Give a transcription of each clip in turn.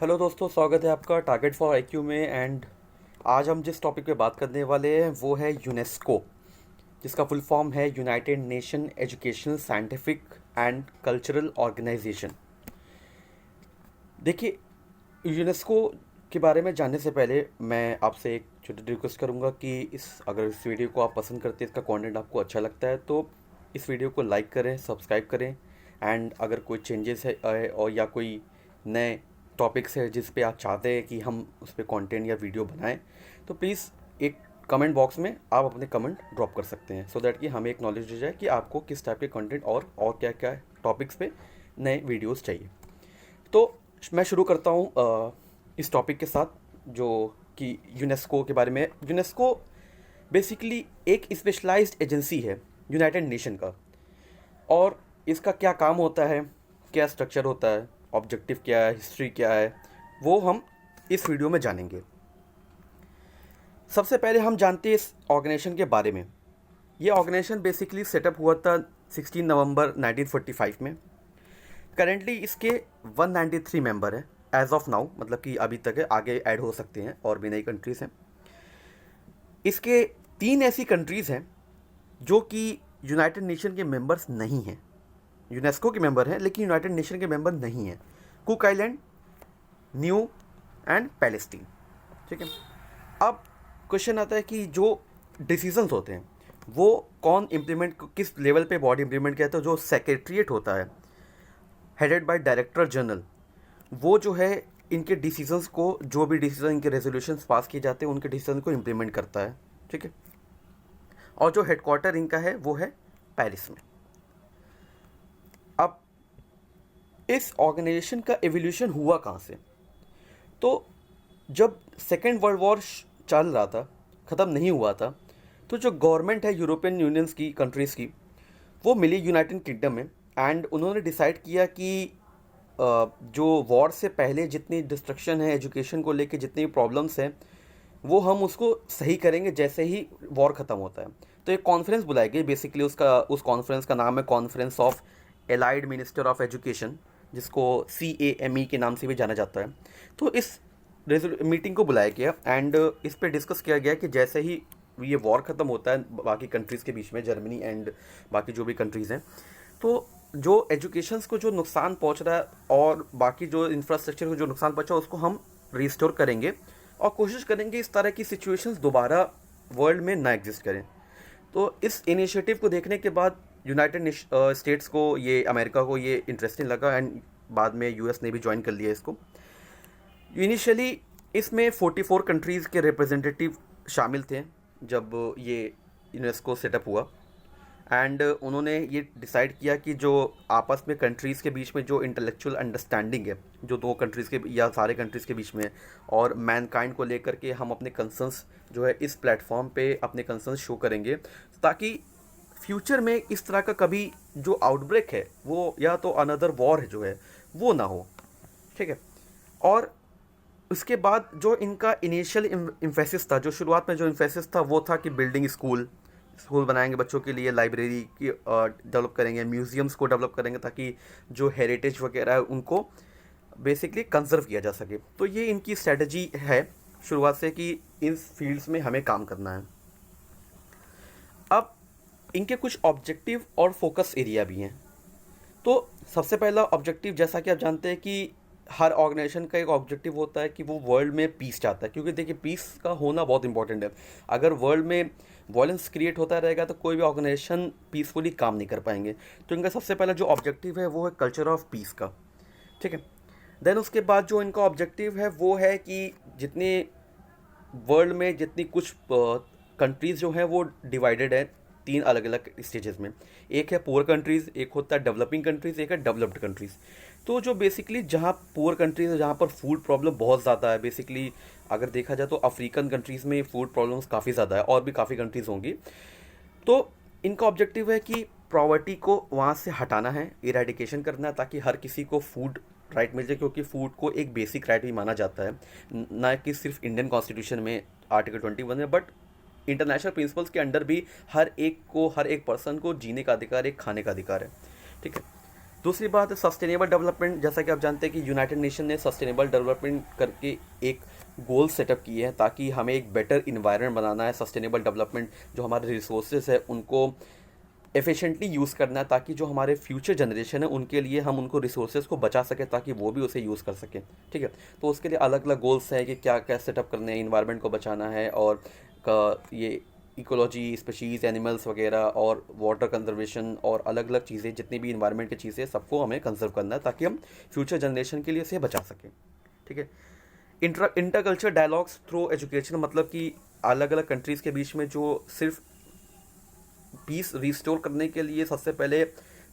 Hello दोस्तों, स्वागत है आपका टारगेट फॉर आईक्यू में। एंड आज हम जिस टॉपिक पे बात करने वाले हैं वो है यूनेस्को, जिसका फुल फॉर्म है United Nation Educational Scientific and Cultural Organisation. देखिए, यूनेस्को के बारे में जानने से पहले मैं आपसे एक छोटी रिक्वेस्ट करूंगा कि अगर इस वीडियो को आप पसंद करते हैं, इसका कंटेंट आपको अच्छा लगता है, तो इस वीडियो को लाइक करें, सब्सक्राइब करें। एंड अगर कोई चेंजेस है और या कोई नए टॉपिक्स है जिस पे आप चाहते हैं कि हम उस पर कंटेंट या वीडियो बनाएं, तो प्लीज़ एक कमेंट बॉक्स में आप अपने कमेंट ड्रॉप कर सकते हैं, सो दैट कि हमें एक नॉलेज हो जाए कि आपको किस टाइप के कंटेंट और क्या क्या टॉपिक्स पे नए वीडियोस चाहिए। तो मैं शुरू करता हूँ इस टॉपिक के साथ, जो कि यूनेस्को के बारे में है। यूनेस्को बेसिकली एक स्पेशलाइज्ड एजेंसी है यूनाइटेड नेशन का। और इसका क्या काम होता है, क्या स्ट्रक्चर होता है, ऑब्जेक्टिव क्या है, हिस्ट्री क्या है, वो हम इस वीडियो में जानेंगे। सबसे पहले हम जानते हैं इस ऑर्गेनाइजेशन के बारे में। ये ऑर्गेनाइजेशन बेसिकली सेटअप हुआ था 16 नवंबर 1945 में। करेंटली इसके 193 मेंबर हैं एज ऑफ नाउ, मतलब कि अभी तक है, आगे ऐड हो सकते हैं और भी नई कंट्रीज़ हैं। इसके 3 ऐसी कंट्रीज़ हैं जो कि यूनाइटेड नेशन के मेंबर्स नहीं हैं। यूनेस्को के मेंबर हैं लेकिन यूनाइटेड नेशन के मेंबर नहीं हैं। Cook island, new and Palestine. ठीक है। अब क्वेश्चन आता है कि जो डिसीजंस होते हैं वो कौन इम्प्लीमेंट, किस लेवल पे बॉडी इम्प्लीमेंट किया, तो जो सेक्रेटरीट होता है हेडेड बाय डायरेक्टर जनरल, वो जो है इनके डिसीजंस को, जो भी डिसीजन, इनके रेजोल्यूशंस पास किए जाते हैं, उनके डिसीजन को इम्प्लीमेंट करता है। ठीक है। और जो हेडक्वार्टर इनका है वो है पेरिस में। अब इस ऑर्गेनाइजेशन का एवोल्यूशन हुआ कहाँ से? तो जब सेकेंड वर्ल्ड वॉर चल रहा था, ख़त्म नहीं हुआ था, तो जो गवर्नमेंट है यूरोपियन यूनियंस की कंट्रीज़ की, वो मिली यूनाइटेड किंगडम में। एंड उन्होंने डिसाइड किया कि जो वॉर से पहले जितनी डिस्ट्रक्शन है, एजुकेशन को लेके जितनी प्रॉब्लम्स हैं, वो हम उसको सही करेंगे जैसे ही वॉर ख़त्म होता है। तो एक कॉन्फ्रेंस बुलाई गई, बेसिकली उस कॉन्फ्रेंस का नाम है conference of allied minister of education, जिसको CAME के नाम से भी जाना जाता है। तो इस मीटिंग को बुलाया गया एंड इस पे डिस्कस किया गया कि जैसे ही ये वॉर ख़त्म होता है बाकी कंट्रीज़ के बीच में, जर्मनी एंड बाकी जो भी कंट्रीज़ हैं, तो जो एजुकेशंस को जो नुकसान पहुंच रहा है और बाकी जो इंफ्रास्ट्रक्चर को जो नुकसान पहुंचा, उसको हम रिस्टोर करेंगे और कोशिश करेंगे इस तरह की सिचुएशंस दोबारा वर्ल्ड में ना एग्जिस्ट करें। तो इस इनिशिएटिव को देखने के बाद यूनाइटेड स्टेट्स को, ये अमेरिका को ये इंटरेस्टिंग लगा एंड बाद में US ने भी ज्वाइन कर लिया इसको। इनिशियली इसमें 44 कंट्रीज़ के रिप्रेजेंटेटिव शामिल थे जब ये यूनेस्को सेटअप हुआ। एंड उन्होंने ये डिसाइड किया कि जो आपस में कंट्रीज़ के बीच में जो इंटेलेक्चुअल अंडरस्टैंडिंग है, जो दो कंट्रीज़ के या सारे कंट्रीज़ के बीच में है, और मैनकाइंड को लेकर के हम अपने कंसर्न्स जो है इस प्लेटफॉर्म पे अपने कंसर्न्स शो करेंगे, ताकि फ्यूचर में इस तरह का कभी जो आउटब्रेक है वो, या तो अनदर वॉर जो है वो ना हो। ठीक है। और उसके बाद जो इनका इनिशियल इम्फेसिस था, जो शुरुआत में जो इम्फेसिस था, वो था कि बिल्डिंग स्कूल बनाएंगे बच्चों के लिए, लाइब्रेरी की डेवलप करेंगे, म्यूज़ियम्स को डेवलप करेंगे, ताकि जो हेरिटेज वगैरह है उनको बेसिकली कंजर्व किया जा सके। तो ये इनकी स्ट्रेटजी है शुरुआत से कि इन फील्ड्स में हमें काम करना है। अब इनके कुछ ऑब्जेक्टिव और फोकस एरिया भी हैं। तो सबसे पहला ऑब्जेक्टिव, जैसा कि आप जानते हैं कि हर ऑर्गेनाइजेशन का एक ऑब्जेक्टिव होता है कि वो वर्ल्ड में पीस चाहता है, क्योंकि देखिए पीस का होना बहुत इंपॉर्टेंट है। अगर वर्ल्ड में वॉयलेंस क्रिएट होता रहेगा तो कोई भी ऑर्गेनाइजेशन पीसफुली काम नहीं कर पाएंगे। तो इनका सबसे पहला जो ऑब्जेक्टिव है वो है कल्चर ऑफ पीस का। ठीक है। देन उसके बाद जो इनका ऑब्जेक्टिव है वो है कि जितने वर्ल्ड में जितनी कुछ कंट्रीज़ जो हैं वो डिवाइडेड है 3 अलग अलग स्टेजेस में। एक है पुअर कंट्रीज़, एक होता है डेवलपिंग कंट्रीज़, एक है डेवलप्ड कंट्रीज़। तो जो बेसिकली जहाँ पुअर कंट्रीज़ है, जहाँ पर फूड प्रॉब्लम बहुत ज़्यादा है, बेसिकली अगर देखा जाए तो अफ्रीकन कंट्रीज़ में फूड प्रॉब्लम्स काफ़ी ज़्यादा है, और भी काफ़ी कंट्रीज़ होंगी। तो इनका ऑब्जेक्टिव है कि प्रॉवर्टी को वहाँ से हटाना है, इरेडिकेशन करना है, ताकि हर किसी को फूड राइट मिल जाए, क्योंकि फूड को एक बेसिक राइट भी माना जाता है, ना कि सिर्फ इंडियन कॉन्स्टिट्यूशन में आर्टिकल 21 में, बट इंटरनेशनल प्रिंसिपल्स के अंडर भी हर एक को, हर एक पर्सन को जीने का अधिकार है, खाने का अधिकार है। ठीक है। दूसरी बात है सस्टेनेबल डेवलपमेंट। जैसा कि आप जानते हैं कि यूनाइटेड नेशन ने सस्टेनेबल डेवलपमेंट करके एक गोल सेटअप किए हैं, ताकि हमें एक बेटर इन्वायरमेंट बनाना है। सस्टेनेबल डेवलपमेंट जो हमारे रिसोर्सेज है उनको एफिशिएंटली यूज़ करना है, ताकि जो हमारे फ्यूचर जनरेशन है उनके लिए हम उनको रिसोर्सेज को बचा सकें, ताकि वो भी उसे यूज़ कर सकें। ठीक है, तो उसके लिए अलग अलग गोल्स हैं कि क्या क्या सेटअप करने हैं, इन्वायरमेंट को बचाना है, और ये इकोलॉजी, स्पीशीज़, एनिमल्स वगैरह, और वाटर कंजर्वेशन, और अलग अलग चीज़ें, जितनी भी इन्वायरमेंट की चीज़ें, सबको हमें कंजर्व करना है, ताकि हम फ्यूचर जनरेशन के लिए इसे बचा सकें। ठीक है, इंटरकल्चर डायलॉग्स थ्रू एजुकेशन, मतलब कि अलग अलग कंट्रीज़ के बीच में जो सिर्फ पीस रिस्टोर करने के लिए सबसे पहले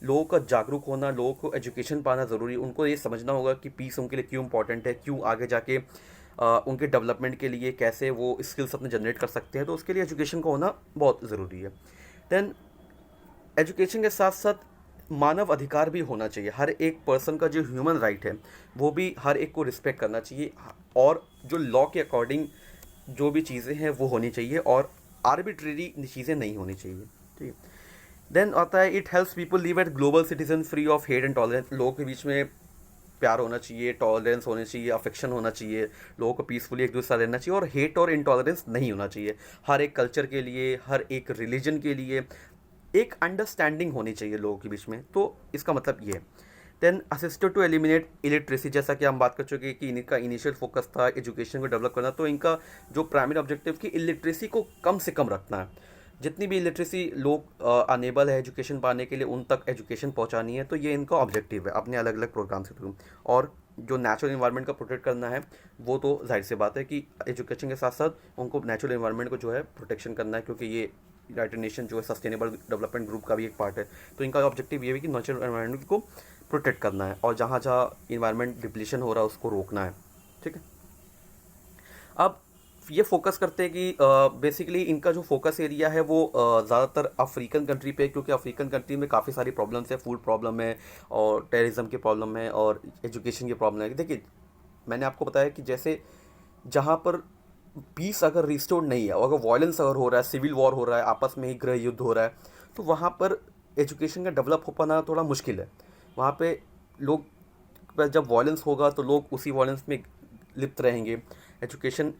लोगों का जागरूक होना, लोगों को एजुकेशन पाना ज़रूरी है। उनको ये समझना होगा कि पीस उनके लिए क्यों इंपॉर्टेंट है, क्यों आगे जाके उनके डेवलपमेंट के लिए कैसे वो स्किल्स अपने जनरेट कर सकते हैं। तो उसके लिए एजुकेशन का होना बहुत ज़रूरी है। देन एजुकेशन के साथ साथ मानव अधिकार भी होना चाहिए। हर एक पर्सन का जो ह्यूमन राइट है वो भी हर एक को रिस्पेक्ट करना चाहिए, और जो लॉ के अकॉर्डिंग जो भी चीज़ें हैं वो होनी चाहिए, और आर्बिट्रेरी चीज़ें नहीं होनी चाहिए। ठीक है, देन आता है it helps people live at global citizen free of hate and tolerance. लोगों के बीच में प्यार होना चाहिए, टॉलरेंस होनी चाहिए, अफेक्शन होना चाहिए, लोगों को पीसफुली एक दूसरे रहना चाहिए, और हेट और इंटॉलरेंस नहीं होना चाहिए। हर एक कल्चर के लिए, हर एक रिलीजन के लिए एक अंडरस्टैंडिंग होनी चाहिए लोगों के बीच में। तो इसका मतलब ये है। Then assisted to eliminate illiteracy, जैसा कि हम बात कर चुके हैं कि इनका इनिशियल फोकस था एजुकेशन को डेवलप करना, तो इनका जो प्राइमरी ऑब्जेक्टिव की इलिटरेसी को कम से कम रखना है। जितनी भी इलिटरेसी लोग अनेबल है एजुकेशन पाने के लिए, उन तक एजुकेशन पहुंचानी है। तो ये इनका ऑब्जेक्टिव है अपने अलग अलग प्रोग्राम के थ्रू। और जो नेचुरल इन्वायरमेंट का प्रोटेक्ट करना है, वो तो जाहिर सी बात है कि एजुकेशन के साथ साथ उनको नेचुरल इन्वायरमेंट को जो है प्रोटेक्शन करना है, क्योंकि ये यूनाइटेड नेशन जो है सस्टेनेबल डेवलपमेंट ग्रुप का भी एक पार्ट है। तो इनका ऑब्जेक्टिव ये है कि नेचुरल इन्वायरमेंट को प्रोटेक्ट करना है, और जहाँ जहाँ इन्वायरमेंट डिप्लीशन हो रहा है उसको रोकना है। ठीक है, अब ये फोकस करते हैं कि बेसिकली इनका जो फोकस एरिया है वो ज़्यादातर अफ्रीकन कंट्री पे है, क्योंकि अफ्रीकन कंट्री में काफ़ी सारी प्रॉब्लम्स है। फूड प्रॉब्लम है, और टेररिज्म की प्रॉब्लम है, और एजुकेशन की प्रॉब्लम है। देखिए, मैंने आपको बताया कि जैसे जहाँ पर पीस अगर रिस्टोर्ड नहीं है, और अगर वायलेंस अगर हो रहा है, सिविल वॉर हो रहा है, आपस में ही गृह युद्ध हो रहा है, तो वहाँ पर एजुकेशन का डेवलप हो पाना थोड़ा मुश्किल है। वहाँ पे लोग जब वायलेंस होगा तो लोग उसी वायलेंस में लिप्त रहेंगे, एजुकेशन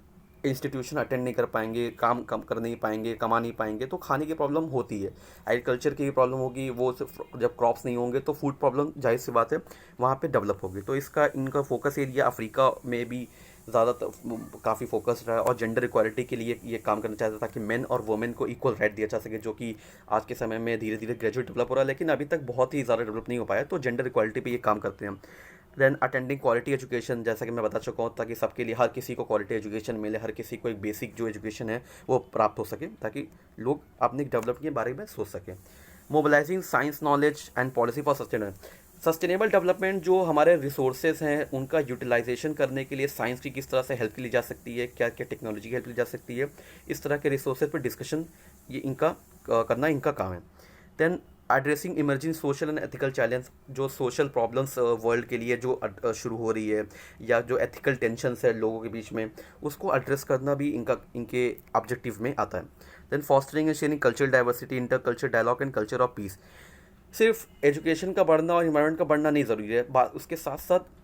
इंस्टीट्यूशन अटेंड नहीं कर पाएंगे, काम कम कर नहीं पाएंगे, कमा नहीं पाएंगे, तो खाने की प्रॉब्लम होती है। एग्रीकल्चर की भी प्रॉब्लम होगी, वो जब क्रॉप्स नहीं होंगे तो फूड प्रॉब्लम जाहिर सी बात है वहाँ पे डेवलप होगी। तो इनका फोकस एरिया अफ्रीका में भी ज़्यादातर काफ़ी फोकस्ड रहा है, और जेंडर इक्वालिटी के लिए ये काम करना चाहता था, ताकि मेन और वुमेन को इक्वल राइट दिया जा सके, जो कि आज के समय में धीरे धीरे ग्रेजुएट डेवलप हो रहा है, लेकिन अभी तक बहुत ही ज़्यादा डेवलप नहीं हो पाया। तो जेंडर इक्वालिटी पे ये काम करते हैं। देन अटेंडिंग क्वालिटी एजुकेशन, जैसा कि मैं बता चुका हूँ, ताकि सबके लिए, हर किसी को क्वालिटी एजुकेशन मिले, हर किसी को एक बेसिक जो एजुकेशन है वो प्राप्त हो सके, ताकि लोग अपने डेवलपमेंट के बारे में सोच सकें। Mobilising science, knowledge and policy for sustainable development, जो हमारे रिसोर्सेज हैं उनका यूटिलाइजेशन करने के लिए साइंस की किस तरह से हेल्प ली जा सकती है, क्या क्या टेक्नोलॉजी की हेल्प ली जा सकती है, इस तरह के रिसोर्सेज पर डिस्कशन ये इनका करना इनका काम है। Then addressing emerging social and ethical challenge, जो सोशल प्रॉब्लम्स वर्ल्ड के लिए जो शुरू हो रही है, या जो एथिकल टेंशन्स है लोगों के बीच में, उसको एड्रेस करना भी इनके ऑब्जेक्टिव में आता है। Then fostering and sharing cultural diversity, inter culture dialogue and culture of peace. सिर्फ एजुकेशन का बढ़ना और इन्वायरमेंट का बढ़ना नहीं ज़रूरी है, उसके साथ साथ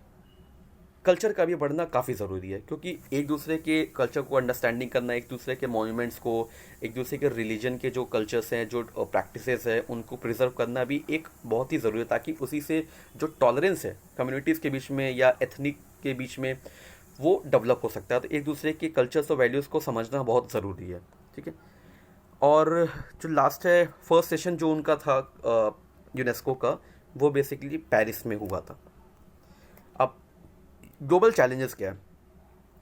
कल्चर का भी बढ़ना काफ़ी ज़रूरी है, क्योंकि एक दूसरे के कल्चर को अंडरस्टैंडिंग करना, एक दूसरे के मॉन्यूमेंट्स को, एक दूसरे के रिलीजन के जो कल्चर्स हैं, जो प्रैक्टिसेस हैं, उनको प्रिजर्व करना भी एक बहुत ही ज़रूरी है, ताकि उसी से जो टॉलरेंस है कम्युनिटीज़ के बीच में या एथनिक के बीच में, वो डेवलप हो सकता है। तो एक दूसरे के कल्चर्स और वैल्यूज़ को समझना बहुत ज़रूरी है। ठीक है, और जो लास्ट है फर्स्ट सेशन जो उनका था यूनेस्को का, वो बेसिकली पेरिस में हुआ था। अब ग्लोबल चैलेंजेस क्या है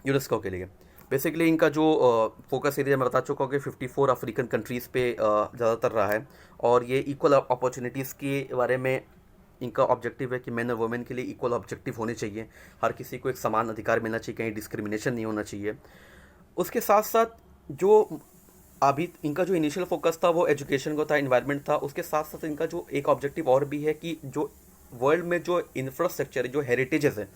यूनेस्को के लिए? बेसिकली इनका जो फोकस एरिया मैं बता चुका हूँ कि 54 अफ्रीकन कंट्रीज़ पे ज़्यादातर रहा है, और ये इक्वल अपॉर्चुनिटीज़ के बारे में इनका ऑब्जेक्टिव है कि मैन और वुमेन के लिए इक्वल ऑब्जेक्टिव होने चाहिए, हर किसी को एक समान अधिकार मिलना चाहिए, कहीं डिस्क्रिमिनेशन नहीं होना चाहिए। उसके साथ साथ जो अभी इनका जो इनिशियल फोकस था वो एजुकेशन को था, इन्वायरमेंट था, उसके साथ साथ इनका जो एक ऑब्जेक्टिव और भी है कि जो वर्ल्ड में जो इंफ्रास्ट्रक्चर है, जो हेरिटेजेस है,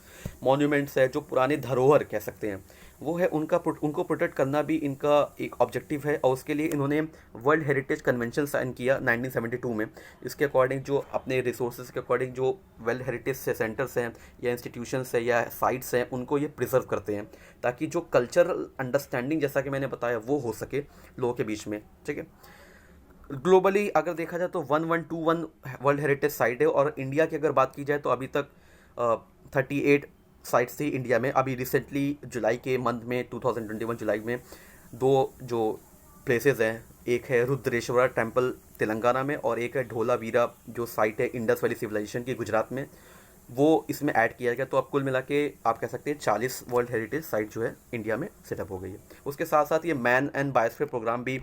मॉन्यूमेंट्स है, जो पुराने धरोहर कह सकते हैं, वो है उनको प्रोटेक्ट करना भी इनका एक ऑब्जेक्टिव है। और उसके लिए इन्होंने वर्ल्ड हेरिटेज कन्वेंशन साइन किया 1972 में। इसके अकॉर्डिंग जो अपने रिसोर्सेज के अकॉर्डिंग जो वर्ल्ड हेरिटेज से सेंटर्स हैं या इंस्टीट्यूशंस हैं या साइट्स हैं, उनको ये प्रिजर्व करते हैं ताकि जो कल्चरल अंडरस्टैंडिंग, जैसा कि मैंने बताया, वो हो सके लोगों के बीच में। ठीक है, ग्लोबली अगर देखा जाए तो 1121 वर्ल्ड हेरिटेज साइट है, और इंडिया की अगर बात की जाए तो अभी तक 38 साइट्स थी इंडिया में। अभी रिसेंटली जुलाई के मंथ में 2021 जुलाई में दो जो प्लेसेस हैं, एक है रुद्रेश्वरा टेम्पल तेलंगाना में, और एक है ढोलावीरा जो साइट है इंडस वैली सिविलाइजेशन की गुजरात में, वो इसमें ऐड किया गया। तो अब कुल मिला के आप कह सकते हैं 40 वर्ल्ड हेरिटेज साइट जो है इंडिया में सेटअप हो गई है। उसके साथ साथ ये मैन एंड बायोस्फीयर प्रोग्राम भी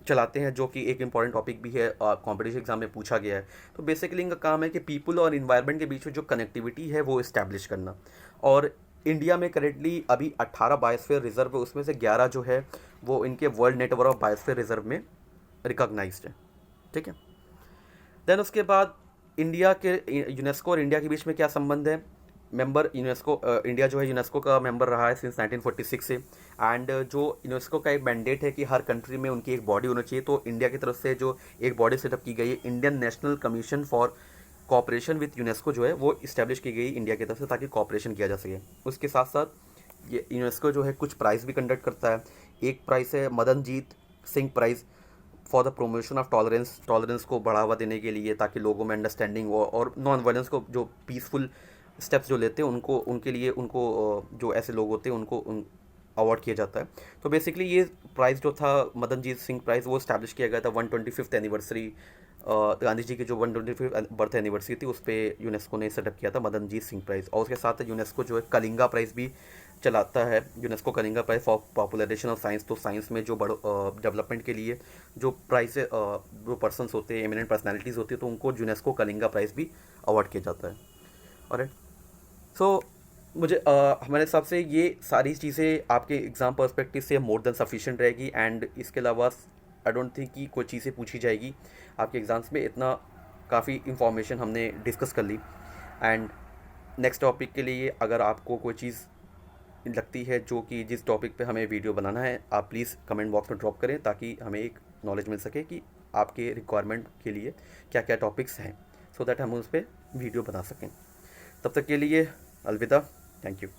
चलाते हैं, जो कि एक इम्पॉर्टेंट टॉपिक भी है, कॉम्पिटिशन एग्जाम में पूछा गया है। तो बेसिकली इनका काम है कि पीपल और इन्वायरमेंट के बीच में जो कनेक्टिविटी है वो इस्टेब्लिश करना। और इंडिया में करेंटली अभी 18 बायोस्फीयर रिजर्व है, उसमें से 11 जो है वो इनके world network of biosphere reserve में रिकॉग्नाइज्ड है। ठीक है, देन उसके बाद इंडिया के यूनेस्को और इंडिया के बीच में क्या संबंध है। मेंबर यूनेस्को, इंडिया जो है यूनेस्को का मेंबर रहा है सिंस 1946 से। एंड जो यूनेस्को का एक मैंडेट है कि हर कंट्री में उनकी एक बॉडी होना चाहिए, तो इंडिया की तरफ से जो एक बॉडी सेटअप की गई है, Indian National Commission for Cooperation with UNESCO जो है वो इस्टेब्लिश की गई इंडिया की तरफ से, ताकि कॉपरेशन किया जा सके। उसके साथ साथ ये यूनेस्को जो है कुछ प्राइज़ भी कंडक्ट करता है। एक प्राइज़ है Madanjeet Singh prize for the promotion of tolerance को बढ़ावा देने के लिए, ताकि लोगों में अंडरस्टैंडिंग हो, और नॉन वायलेंस को, जो पीसफुल स्टेप्स जो लेते हैं उनको, उनके लिए उनको जो ऐसे लोग होते हैं उनको अवार्ड किया जाता है। तो बेसिकली ये प्राइज़ जो था मदनजीत सिंह प्राइज़, वो इस्टेब्लिश किया गया था 125th एनिवर्सरी, गांधी जी की जो 125th बर्थ एनिवर्सरी थी उस पर यूनेस्को ने सेटअप किया था मदनजीत सिंह प्राइज़। और उसके साथ यूनेस्को जो है कलिंगा प्राइज़ भी चलाता है, UNESCO Kalinga prize for popularisation of science. तो साइंस में जो डेवलपमेंट के लिए जो प्राइज़ जो पर्सनस होते हैं, एमिनेंट पर्सनैलिटीज़ होती है, तो उनको यूनेस्को कलिंगा प्राइज़ भी अवार्ड किया जाता है। और सो मुझे हमारे हिसाब से ये सारी चीज़ें आपके एग्ज़ाम पर्सपेक्टिव से मोर देन सफिशिएंट रहेगी। एंड इसके अलावा आई डोंट थिंक कि कोई चीज़ें पूछी जाएगी आपके एग्ज़ाम्स में। इतना काफ़ी इंफॉर्मेशन हमने डिस्कस कर ली। एंड नेक्स्ट टॉपिक के लिए अगर आपको कोई चीज़ लगती है जो कि जिस टॉपिक पे हमें वीडियो बनाना है, आप प्लीज़ कमेंट बॉक्स में ड्रॉप करें, ताकि हमें एक नॉलेज मिल सके कि आपके रिक्वायरमेंट के लिए क्या क्या टॉपिक्स हैं, सो दैट हम उस पर वीडियो बना सकें। तब तक के लिए अलविदा, थैंक यू।